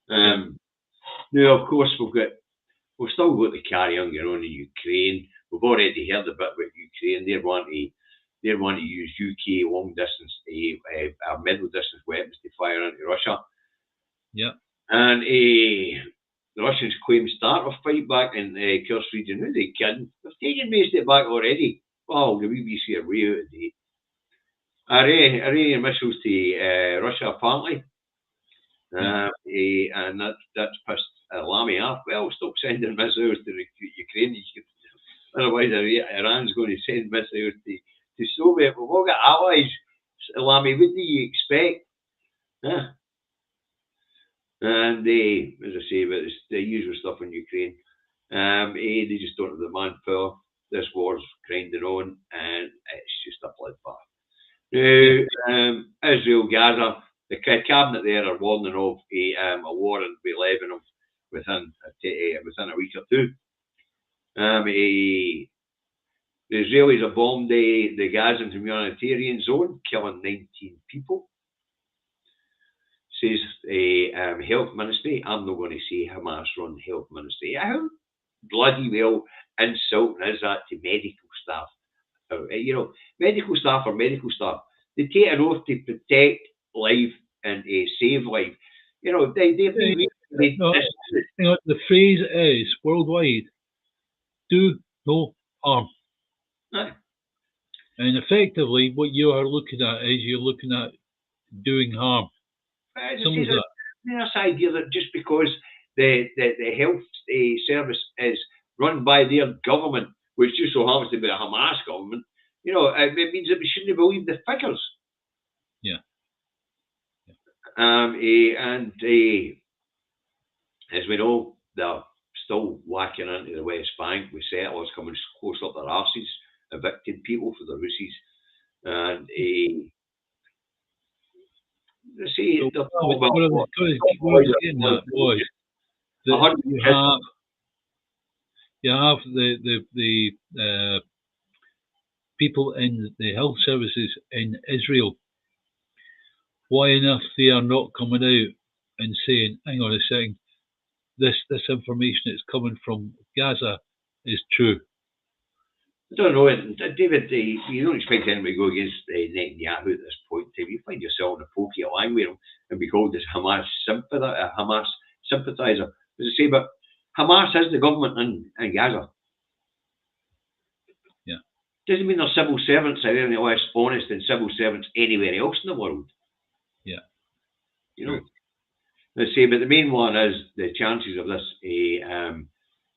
Now, of course, we've still got the carry on going on in Ukraine. We've already heard a bit about Ukraine. They want to use UK long distance, middle distance weapons to fire into Russia. Yeah. And the Russians claim start a fight back in the Kursk region. Who are they kidding? They've taken most of it back already. Oh, the BBC are way out of date. Array missiles to Russia apparently. And that's pissed Lamy off. Well, stop sending missiles to Ukraine. Otherwise, Iran's going to send missiles to Soviet. We've all got allies. Lamy, what do you expect? And as I say, but it's the usual stuff in Ukraine. They just don't have the manpower. This war's grinding on, and it's just a bloodbath. Now, Israel, Gaza, the cabinet there are warning of a war in Lebanon within a week or two. The Israelis have bombed the Gazan humanitarian zone, killing 19 people. Says health ministry. I'm not going to say Hamas run health ministry. How bloody well insulting is that to medical staff? Medical staff are medical staff. They take an oath to protect life and save life. The phrase is worldwide: do no harm. And effectively, what you are looking at is you're looking at doing harm. This idea that just because the health service is run by their government, which just so happens to be a Hamas government, it means that we shouldn't believe the figures. Yeah. And as we know, they're still whacking into the West Bank with settlers coming close up their arses, evicting people for the Russies. And you have the people in the health services in Israel. Why on earth they are not coming out and saying, hang on a second, this information that's coming from Gaza is true? I don't know, David. You don't expect anybody to go against Netanyahu at this point. If you find yourself in a pokey line with him and be called as Hamas sympathizer, as I say, but Hamas is the government in Gaza. Yeah. Doesn't mean their civil servants are any less honest than civil servants anywhere else in the world. Yeah. Let's say, but the main one is the chances of this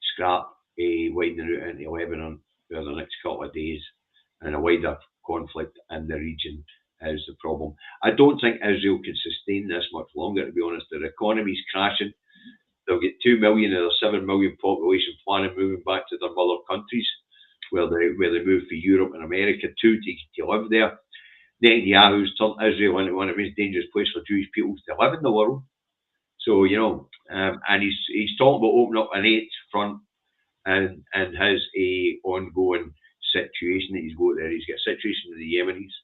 scrap widening out into Lebanon for the next couple of days and a wider conflict in the region is the problem. I don't think Israel can sustain this much longer, to be honest. Their economy's crashing. They'll get 2 million of their 7 million population planning moving back to their mother countries, where they move for Europe and America to live there. Netanyahu's turned Israel into one of the most dangerous places for Jewish people to live in the world. So, and he's talking about opening up an 8th front and has a ongoing situation that he's got there. He's got a situation with the Yemenis,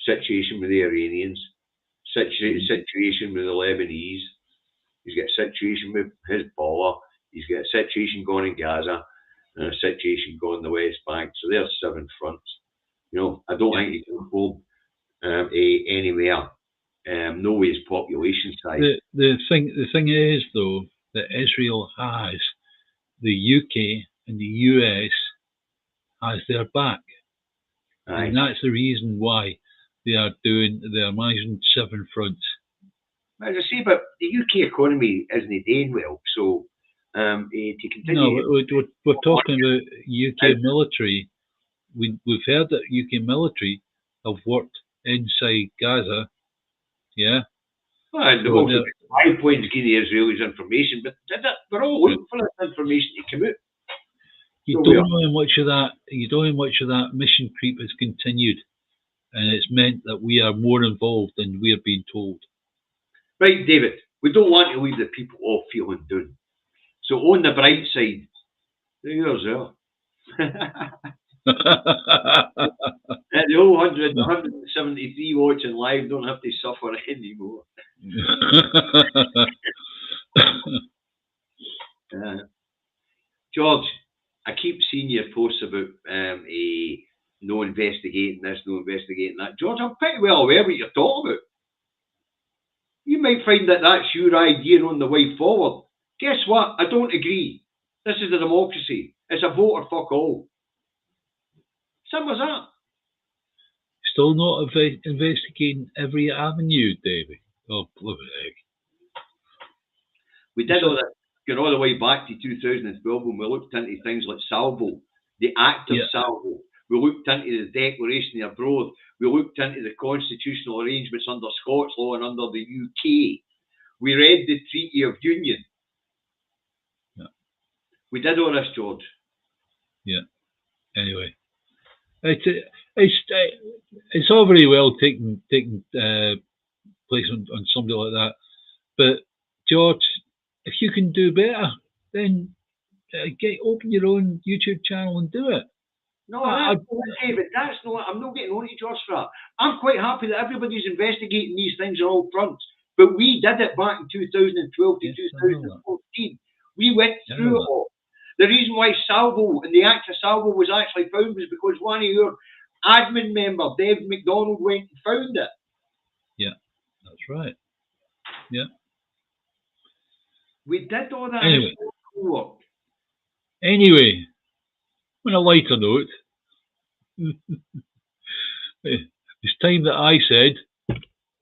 situation with the Iranians, situation with the Lebanese. He's got a situation with Hezbollah. He's got a situation going in Gaza and a situation going in the West Bank. So there's 7 fronts. I don't think he can hold anywhere. No way his population size. The thing is, though, that Israel has the UK and the US has their back. Aye. And that's the reason why they're managing 7 fronts. As I say, but the UK economy isn't doing well, so to continue... No, we're talking about UK military. We've heard that UK military have worked inside Gaza. Yeah. And the So most they're- of the 5 points give the Israelis information, but we're all looking for this information to come out. you So don't know how much of that. You don't know how much of that mission creep has continued, and it's meant that we are more involved than we are being told. Right, David, we don't want to leave the people all feeling down. So on the bright side, there's there. The whole 173 watching live don't have to suffer anymore. George, I keep seeing your posts about no investigating this, no investigating that. George, I'm pretty well aware what you're talking about. You might find that that's your idea on the way forward. Guess what? I don't agree. This is a democracy. It's a vote or fuck all. Simple as that. Still not investigating every avenue, Davey. Oh, bloody heck. We did all that, going all the way back to 2012 when we looked into things like Salvo, the act of Salvo. We looked into the Declaration of Abroad. We looked into the constitutional arrangements under Scots law and under the UK. We read the Treaty of Union. Yeah. We did all this, George. Yeah. Anyway, it's all very well taking place on somebody like that, but George, if you can do better, then open your own YouTube channel and do it. No, David, that's not. I'm not getting on to George for that. I'm quite happy that everybody's investigating these things on all fronts. But we did it back in 2012 to 2014. We went through it all. The reason why Salvo and the Act of Salvo was actually found was because one of your admin members, Dave McDonald, went and found it. Yeah, that's right. Yeah. We did all that work. Anyway, on a lighter note, it's time that I said,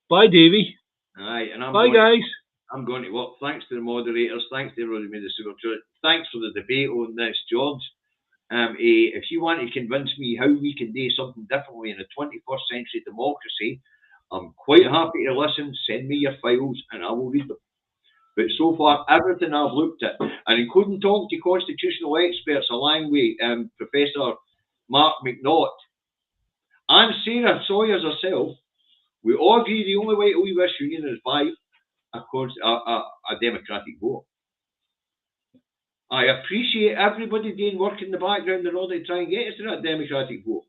bye, Davey. Aye, and bye, guys. I'm going to work. Thanks to the moderators. Thanks to everybody who made the super chat. Thanks for the debate on this, George. If you want to convince me how we can do something differently in a 21st century democracy, I'm quite happy to listen. Send me your files and I will read them. But so far, everything I've looked at, and including talking to constitutional experts along with Professor Mark McNaught and Sarah Sawyers herself, we all agree the only way to leave this union is by a democratic vote. I appreciate everybody doing work in the background in order to try and get us to that democratic vote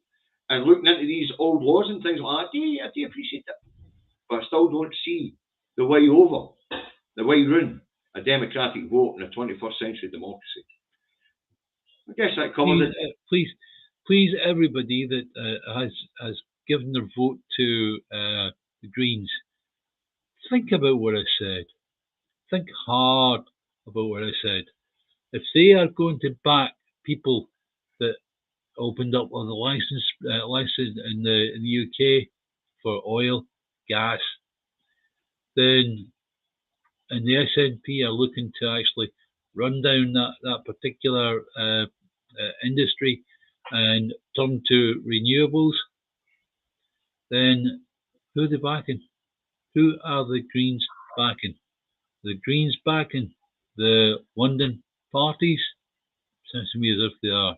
and looking into these old laws and things like that. I do appreciate that. But I still don't see the way over, the way round a democratic vote in a 21st century democracy. I guess that covers it. Please, everybody that has given their vote to the Greens, think about what I said. Think hard about what I said. If they are going to back people that opened up on the license in the UK for oil, gas, then and the SNP are looking to actually run down that particular industry and turn to renewables, then who are they backing? Who are the Greens backing? The Greens backing the London parties? Sounds to me as if they are.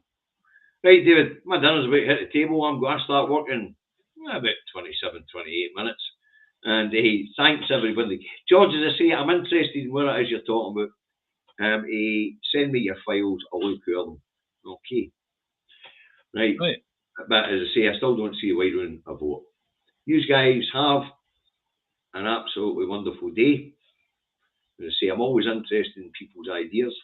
Right, David, my dinner's about to hit the table. I'm going to start working about 27, 28 minutes. And thanks everybody. George, as I say, I'm interested in what it is you're talking about. Send me your files, I'll look through them. Okay. Right. But as I say, I still don't see a way around a vote. You guys have an absolutely wonderful day. As I say, I'm always interested in people's ideas.